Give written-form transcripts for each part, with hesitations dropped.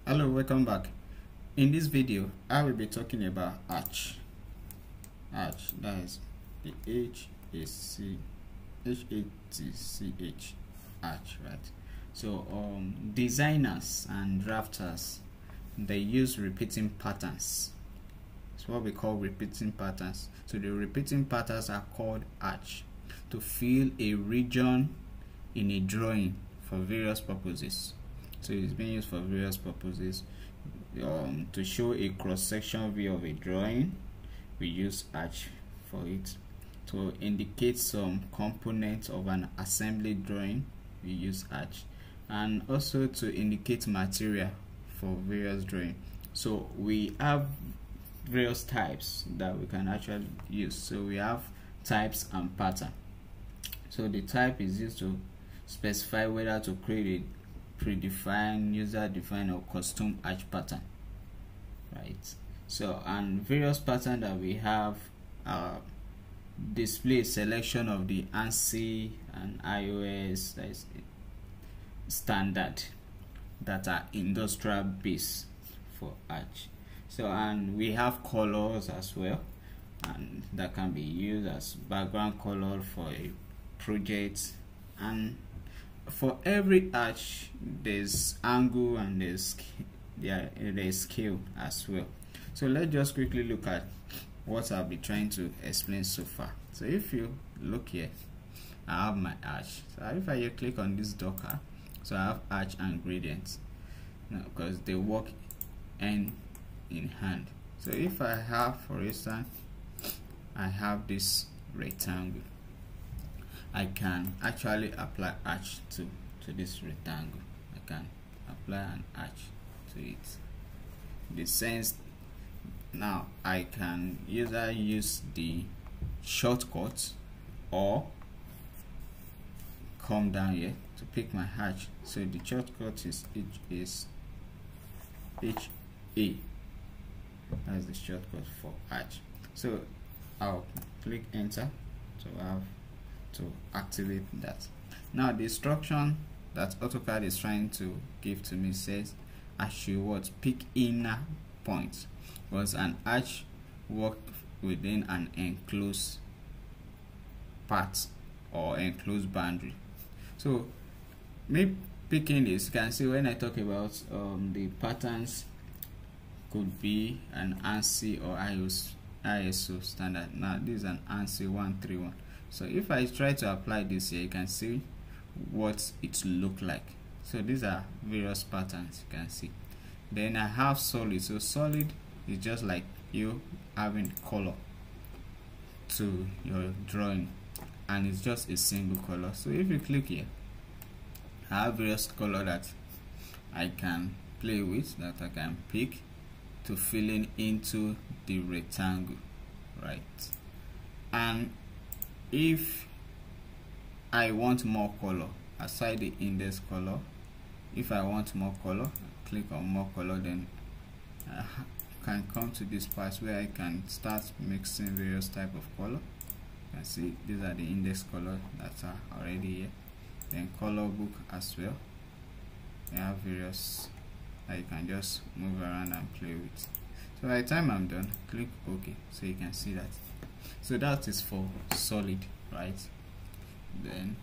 Hello, welcome back. In this video I will be talking about arch, that is the H-A-T-C-H, arch, right? So designers and drafters, they use repeating patterns. It's what we call repeating patterns. So the repeating patterns are called arch to fill a region in a drawing for various purposes. So it's being used for various purposes. To show a cross-section view of a drawing, we use arch for it. To indicate some components of an assembly drawing, we use arch. And also to indicate material for various drawing. So we have various types that we can actually use. So we have types and pattern. So the type is used to specify whether to create a predefined, user-defined, or custom arch pattern, right? So, and various patterns that we have display selection of the ANSI and iOS, that is standard, that are industrial based for arch. So, and we have colors as well, and that can be used as background color for a project. And for every arch there's angle and there's scale as well. So let's just quickly look at what I'll be trying to explain so far. So if you look here, I have my arch. So if I click on this Docker, so I have arch and gradients now, because they work hand in hand. So if I have, for instance, I have this rectangle, I can actually apply arch to this rectangle. I can apply an arch to it. The sense now I can either use the shortcut or come down here to pick my arch. So the shortcut is HA. That's the shortcut for arch. So I'll click enter to activate that. Now the instruction that AutoCAD is trying to give to me says I should pick inner points, because an arch work within an enclosed part or enclosed boundary. So me picking this, you can see when I talk about the patterns could be an ANSI or ISO standard. Now this is an ANSI 131. So if I try to apply this here, you can see what it look like. So these are various patterns you can see. Then I have solid. So solid is just like you having color to your drawing, and it's just a single color. So if you click here, I have various color that I can play with, that I can pick to fill into the rectangle, right? And if I want more color aside the index color, if I want more color, click on more color, then I can come to this part where I can start mixing various type of color. You can see these are the index color that are already here. Then color book as well. I have various that you can just move around and play with. So by the time I'm done, click OK, so you can see that. So that is for solid, right? Then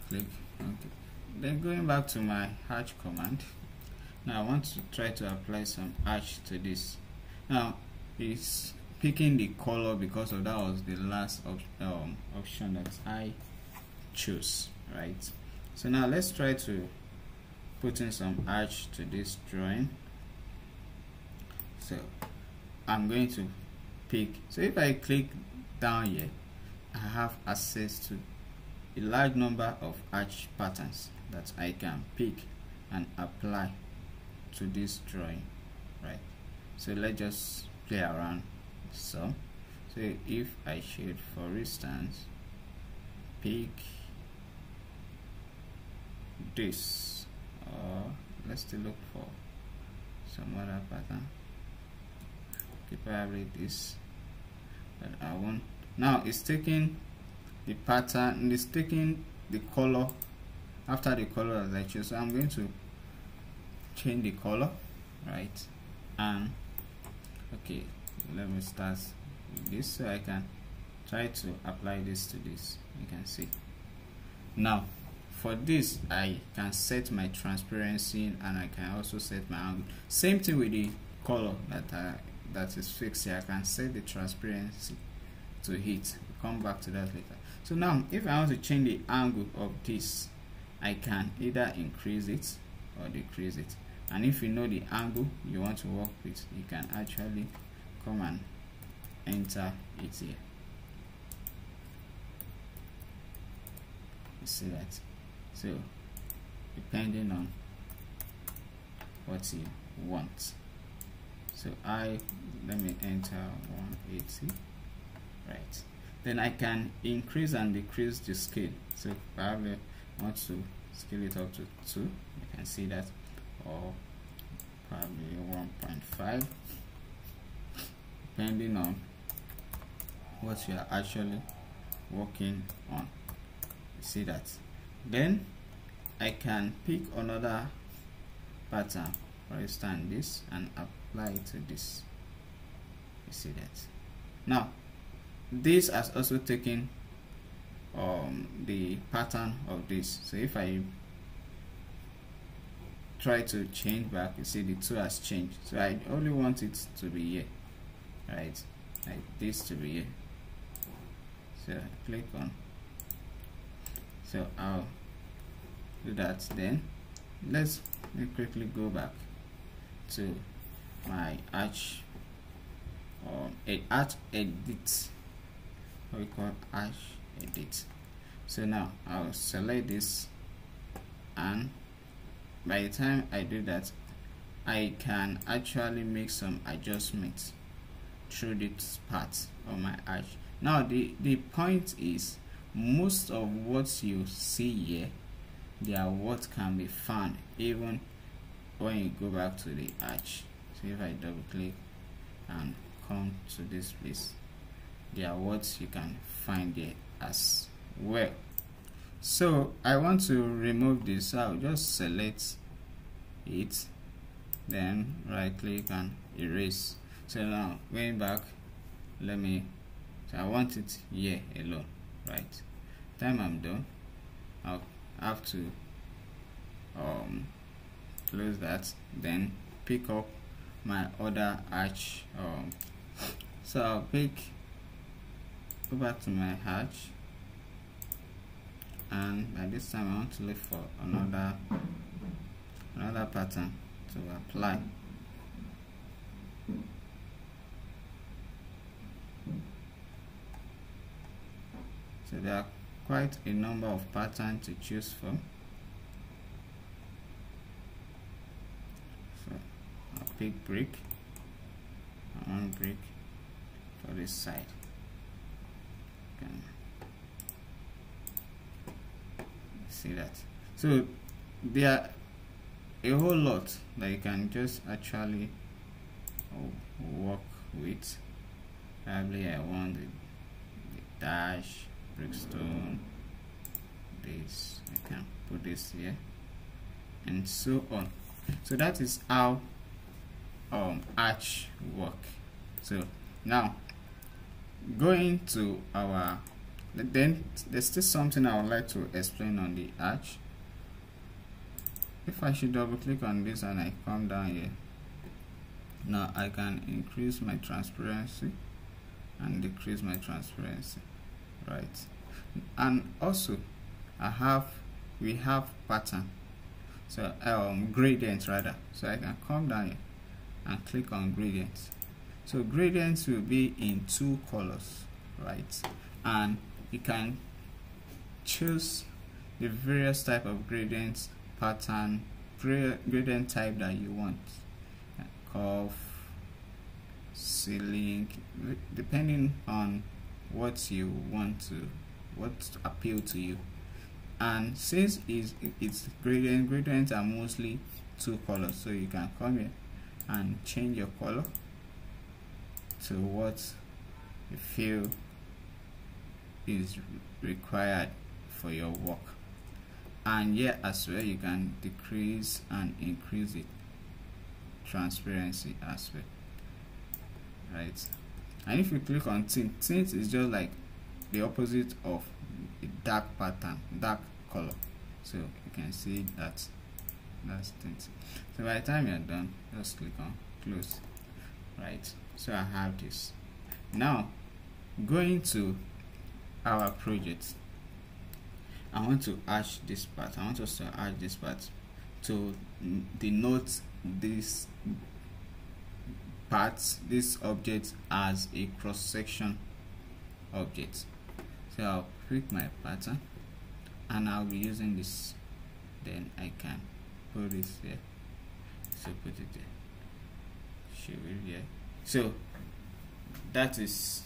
click OK. Then going back to my arch command, now I want to try to apply some arch to this. Now it's picking the color because of that was the last option that I chose, right? So now let's try to put in some arch to this drawing. So I'm going to pick. So if I click down here, I have access to a large number of arch patterns that I can pick and apply to this drawing, right? So let's just play around some. So if I should, for instance, pick this, or let's still look for some other pattern. Probably this, but I want. Now it's taking the pattern, it's taking the color after the color that I choose. So I'm going to change the color, right? And okay, let me start with this so I can try to apply this to this. You can see now for this I can set my transparency and I can also set my angle. Same thing with the color that is fixed here. I can set the transparency to hit. We'll come back to that later. So now if I want to change the angle of this, I can either increase it or decrease it. And if you know the angle you want to work with, you can actually come and enter it here. You see that? So depending on what you want. So let me enter 180, right? Then I can increase and decrease the scale. So probably I want to scale it up to 2, you can see that, or probably 1.5, depending on what you are actually working on. You see that? Then I can pick another pattern, for instance this, and apply it to this. You see that? Now this has also taken the pattern of this. So if I try to change back, you see the 2 has changed. So I only want it to be here, right? Like this to be here. So click on. So I'll do that. Then let me quickly go back to my arch edit. What we call arch edit. So now I'll select this, and by the time I do that, I can actually make some adjustments through this part of my arch. Now the point is, most of what you see here, they are what can be found even when you go back to the arch. So if I double click and come to this place, they are what you can find there as well. So I want to remove this, so I'll just select it, then right click and erase. So now going back, so I want it here alone, right? Time I'm done, I'll have to close that, then pick up my other arch. So I'll go back to my arch, and by this time I want to look for another pattern to apply. So there are quite a number of patterns to choose from. So I'll pick brick, one brick for this side. Okay. See that? So there are a whole lot that you can just actually work with. Probably I want the dash, brickstone, this, I can put this here, and so on. So that is how arch work. So now going to our, then there's still something I would like to explain on the arch. If I should double click on this and I come down here, now I can increase my transparency and decrease my transparency, right? And also we have pattern, so gradient rather. So I can come down here and click on gradients. So gradients will be in 2 colors, right? And you can choose the various type of gradients, pattern, gradient type that you want, curve, ceiling, depending on what you want to, what appeal to you. And since it's gradients are mostly 2 colors, so you can come here and change your color to what you feel is required for your work. And here as well you can decrease and increase it. transparency as well, right? And if you click on tint is just like the opposite of a dark pattern, dark color. So you can see that that's tint. So by the time you're done, just click on close, right? So I have this. Now going to our project, I want to add this part. I want us to add this part to denote this part, this object, as a cross-section object. So I'll pick my pattern and I'll be using this. Then I can put this here. So put it there. Show it here. So that is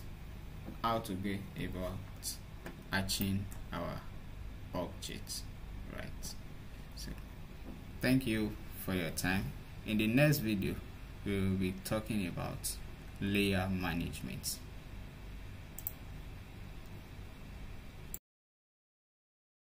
how to go about hatching our object, right? So thank you for your time. In the next video we will be talking about layer management.